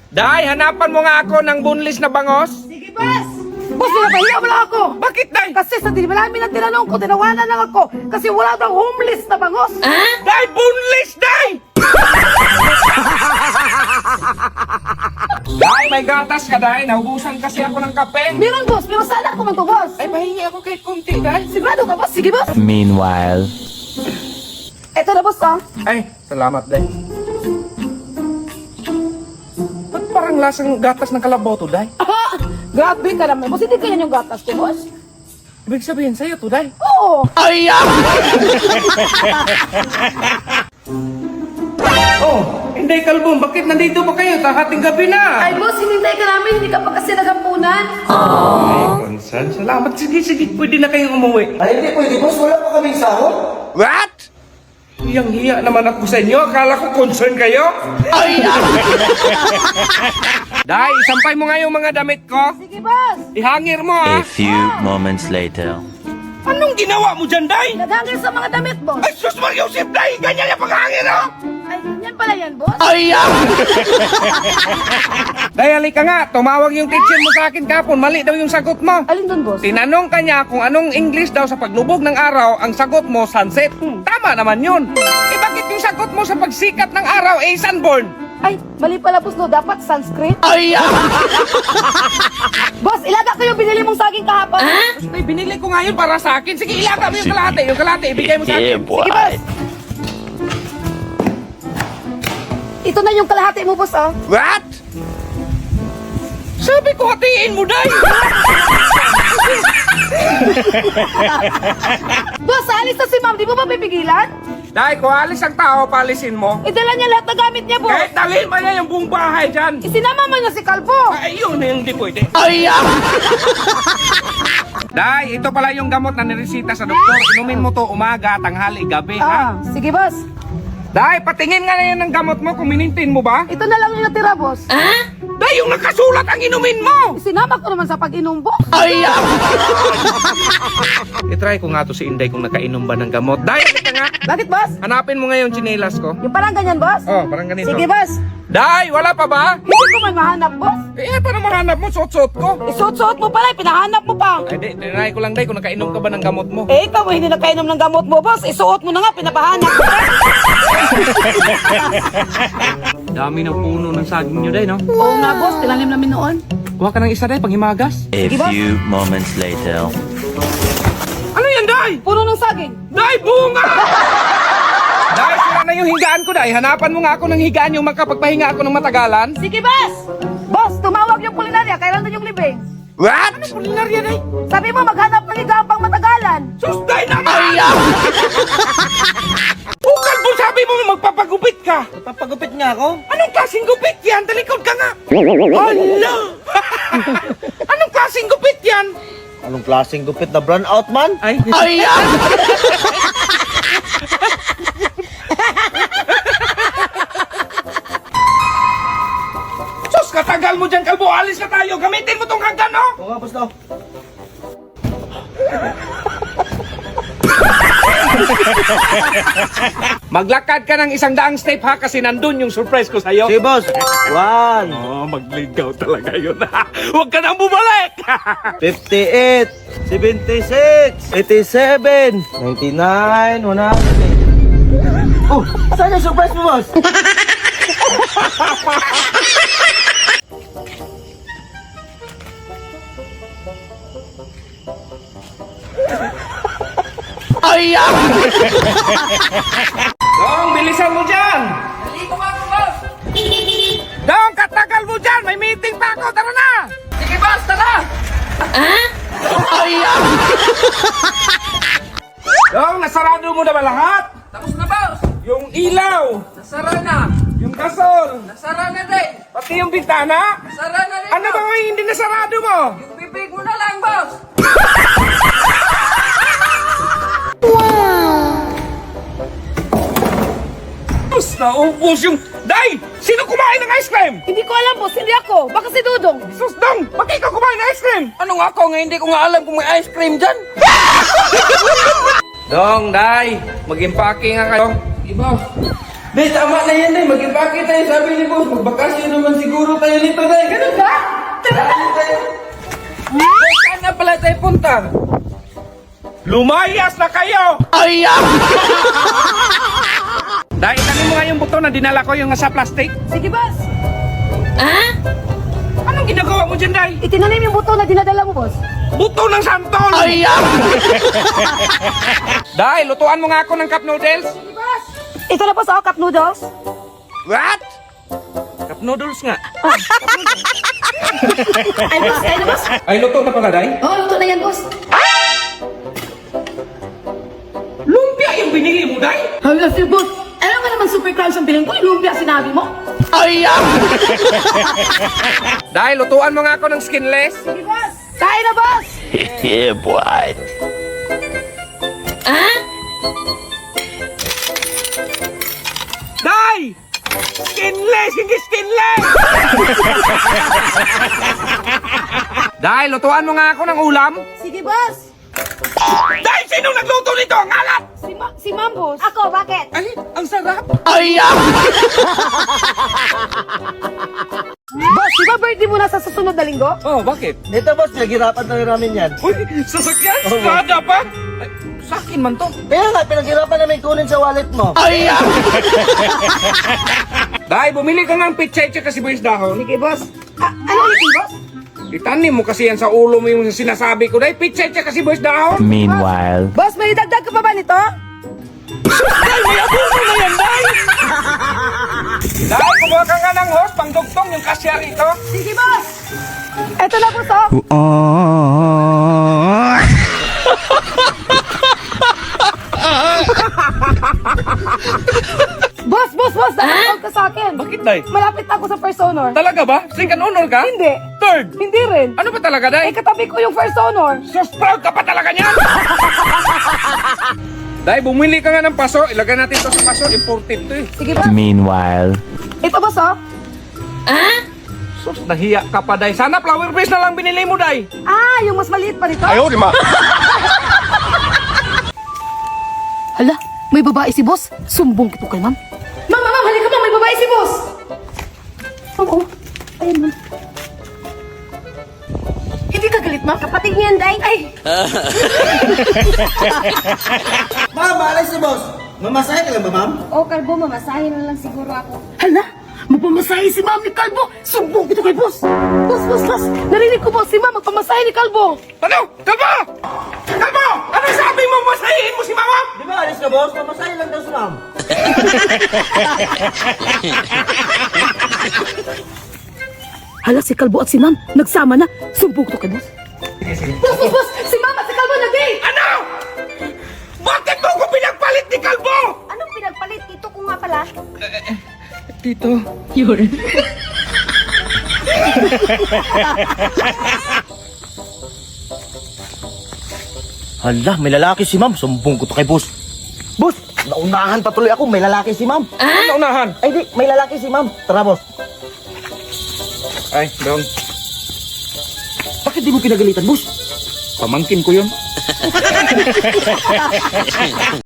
Day, hanapan mo nga ako ng bunlis na bangos. Sige, boss! Boss, pinapahiya mo lang ako! Bakit, Day? Kasi sa dinami na tinanong ko, tinawanan lang ako. Kasi wala daw homeless na bangos. Day, bunlis, Day! Day, may gatas ka, Day. Naubusan kasi ako ng kape. Meron, boss. Pero sana ako man to, boss. Ay, mahingi ako kahit kunti, Day. Sigurado ka, boss? Sige, boss. Meanwhile. Eto na, boss, ah. Ay, salamat, Day. Ba't parang lasang gatas ng kalabaw to, Day? Ah, grabe ka naman. Boss, hindi kaya yung gatas ko, boss? Ibig sabihin sa'yo to, Day. Oo. Oh, hindi, Kalbong. Bakit nandito pa kayo? Hating gabi na. Ay, boss, hinintay ka namin. Hindi ka pa kasi naghampunan. Ay, Konsan, salamat. Sige, sige. Pwede na kayong umuwi. Ay, hindi pwede, boss. Wala pa kaming sahod. What? Hiyang-hiya naman ako sa inyo. Akala ko concern kayo. Ay! Day, isampay mo nga yung mga damit ko. Sige, boss. Ihangir mo, A ha? few moments later. Anong ginawa mo dyan, Day? Naghangil sa mga damit, boss. Ay, sus, Mariusip, Day! Ganyan yung paghangir, oh! Ay, yan pala yan, boss. Day, halika nga. Tumawag yung teacher mo sa akin kapon. Mali daw yung sagot mo. Alin dun, boss? Tinanong ka niya kung anong English daw sa paglubog ng araw, ang sagot mo, sunset. Tama naman yun. Eh bakit yung sagot mo sa pagsikat ng araw, sunburn? Ay, mali pala, boss, no. Dapat sunscreen. Boss, ilaga ko yung binili mong saging kahapon. Ay, binili ko nga yun para sa akin. Sige, ilaga mo yung kalahati. Yung kalahati, ibigay mo sa akin. Sige, boss. Ito na yung kalahati mo, boss, ah. What? Sabi ko hatiin mo, Day. Boss, alis na si ma'am. Di mo ba pipigilan? Day, kung alis ang tao, palisin mo. Idala niya lahat na gamit niya, boss. Kahit dalhin mo niya yung buong bahay dyan. Isinama mo niya si Kalbo. Ay, yun yung hindi pwede. Day, ito pala yung gamot na niresita sa doktor. Inumin mo to umaga, tanghali, gabi, ha? Sige, boss. Day, patingin nga na yan ng gamot mo kung minintin mo ba? Ito na lang yung natira, boss. Day, yung nakasulat ang inumin mo! Isinama ko naman sa pag-inom, boss. I-try ko nga to si Inday kung nakainom ba ng gamot. Day, halika nga! Bakit, boss? Hanapin mo nga yung tsinelas ko. Yung parang ganyan, boss? Oh, parang ganito. Sige, boss. Day, wala pa ba? Hindi ko man mahanap, boss. Eh, paano mahanap mo? Suot-suot ko. Isuot-suot mo pala, pinahanap mo pa. Ay, di, tinry ko lang, Day, kung nakainom ka ba ng gamot mo. Eh, ikaw hindi nakainom ng gamot mo, boss. Isuot mo na nga, pinapahanap mo pa. Dami ng puno ng saging nyo, Day, no? Oo nga, boss. Tinanim namin noon. Kuha ka ng isa, Day, panghimagas. A few moments later. Ano yan, Day? Puno ng saging. Day, bunga! Day, sila na yung higaan ko, Day. Hanapan mo nga ako ng higaan yung makapagpahinga ako ng matagalan. Sige, boss. Boss, tumawag yung kulinarya. Kailan doon yung libing? What? Ano kulinarya, Day? Sabi mo, maghanap ng higaan pang matagalan. Sus, Day naman! Bukal po, sabi mo magpapagupit ka. Papagupit nga ako. Anong klaseng gupit yan? Talikod ka nga. Hala! Anong klaseng gupit yan? Anong klaseng gupit na brown out, man? Ay, sus, katagal mo dyan, Kalbo. Alis na tayo. Gamitin mo tong hanggan, no? Oo nga, boss, no. Maglakad ka ng 100 step, ha? Kasi nandun yung surprise ko sa'yo. Sige, boss. 1, Oh, magligaw talaga yun, ha? Huwag ka nang bumalik! 58, 76, 87, 99, 100. Oh, saan yung surprise mo, boss? Dong, bilisan mo dyan! Naligo ako, boss. Dong, katagal mo dyan! May meeting pa ako! Tara na! Sige, boss. Tara. Dong, nasarado mo na ba lahat? Tapos na, boss. Yung ilaw, Nasara na. yung gasol, Nasara na din. pati yung bintana. Nasara na rin, Ano ba yung hindi nasarado mo? Yung bibig mo na lang, boss. Tapos naubos yung... Day! Sino kumain ng ice cream? Hindi ko alam, boss. Hindi ako. Baka si Dudong. Sus, Dong! Bakit ikaw kumain ng ice cream? Ano nga ako? Nga hindi ko nga alam kung may ice cream dyan. Dong, Day! Mag-impake nga kayo. Sige, boss. Day, tama na yan, Day. Mag-impake tayo, sabi ni boss. Magbakasyon naman siguro tayo nito, Day. Ganun ba? Saan na pala tayo punta? Lumayas na kayo! Ay! Dahil itanin mo nga yung buto na dinala ko yung nasa plastic. Sige, boss. Anong ginagawa mo dyan, Day? Itinanim yung buto na dinadala mo, boss. Buto ng santol! Ay! Day, lutuan mo nga ako ng cup noodles. Sige, boss. Ito na, boss, cup noodles. What? Cup noodles nga. Ay, boss, kayo na, boss. Ay, luto na pala, Day. Oo, luto na yan, boss. Lumpia yung binili mo, Day? Hala, si boss. Alam ka naman super crunch ang bilhin ko. Yung lumpia sinabi mo. Day, lutuan mo nga ako ng skinless. Sige, boss. Kain na, boss. Yeah, boy. Day! Skinless! Hindi skinless! Day, lutuan mo nga ako ng ulam. Sige, boss. Day, sino nagluto nito? Ang alat! Si ma'am, boss. Ako, bakit? Ay, ang sarap. Boss, di ba birthday mo na sa susunod na linggo? Oh, bakit? Dito boss, naghirapan tayo namin yan. Uy, sasakyan? Espada pa? Ay, sa akin man to. Kaya nga, pinaghirapan namin kunin sa wallet mo. Day, bumili ka ng pitchay kasi boys dahon. Sige, boss. Ano ulitin, boss? Itanim mo kasi yan sa ulo mo yung sinasabi ko. Day, pitchay kasi boys dahon. Meanwhile. Boss, may dagdag ka pa ba nito? Day, may abuso na yan, Day! Day, kumuha ka nga ng host, pangdugtong yung kasya rito. Sige, boss. Eto na, boss, oh. Boss, nakatawag ka sa akin. Bakit, Day? Malapit na ako sa first honor. Talaga ba? Second honor ka? Hindi. Third? Hindi rin. Ano ba talaga, Day? Eh, katabi ko yung first honor. So proud ka pa talaga niyan! Day, bumili ka nga ng paso. Ilagay natin to sa paso. Imported to eh. Sige, boss. Meanwhile. Ito, boss, oh. Sus, nahiya ka pa, Day. Sana flower base na lang binili mo, Day. Ah, yung mas maliit pa nito? di ma. Hala, may babae si boss. Sumbong kito kay ma'am. Ma'am, halika ma'am, may babae si boss. Ma'am, oh. Ayun, ma'am. Hindi ka galit, ma'am? Kapatid niyan, Day. Ay, Ma'am, maalay si boss. Mamasahe ka lang ba, ma'am? O, Kalbo, mamasahin na lang siguro ako. hala, magpamasahe si ma'am ni Kalbo. Sumbong kito kay boss. Boss. Narinig ko, boss, si ma'am magpamasahe ni Kalbo. Ano? Kalbo! Kalbo! Ano sabi mo? Masahihin mo si Mama? Di ba alis na boss? Mamasahe lang daw si ma'am. Hala, si Kalbo at si ma'am, nagsama na. Sumbong kito kay boss. Boss, si ma'am at si Kalbo nag-date. Ano? Bakit mo ko pinagpalit ni Kalbo? Anong pinagpalit? Ito ko nga pala. Tito. Hala, may lalaki si ma'am. Sumbong ko to kay boss. Boss, naunahan patuloy ako. May lalaki si ma'am. Ano unahan? Ay di, may lalaki si ma'am. Tara boss. Ay, dong. Bakit di mo pinagalitan, boss? Pamangkin ko yun.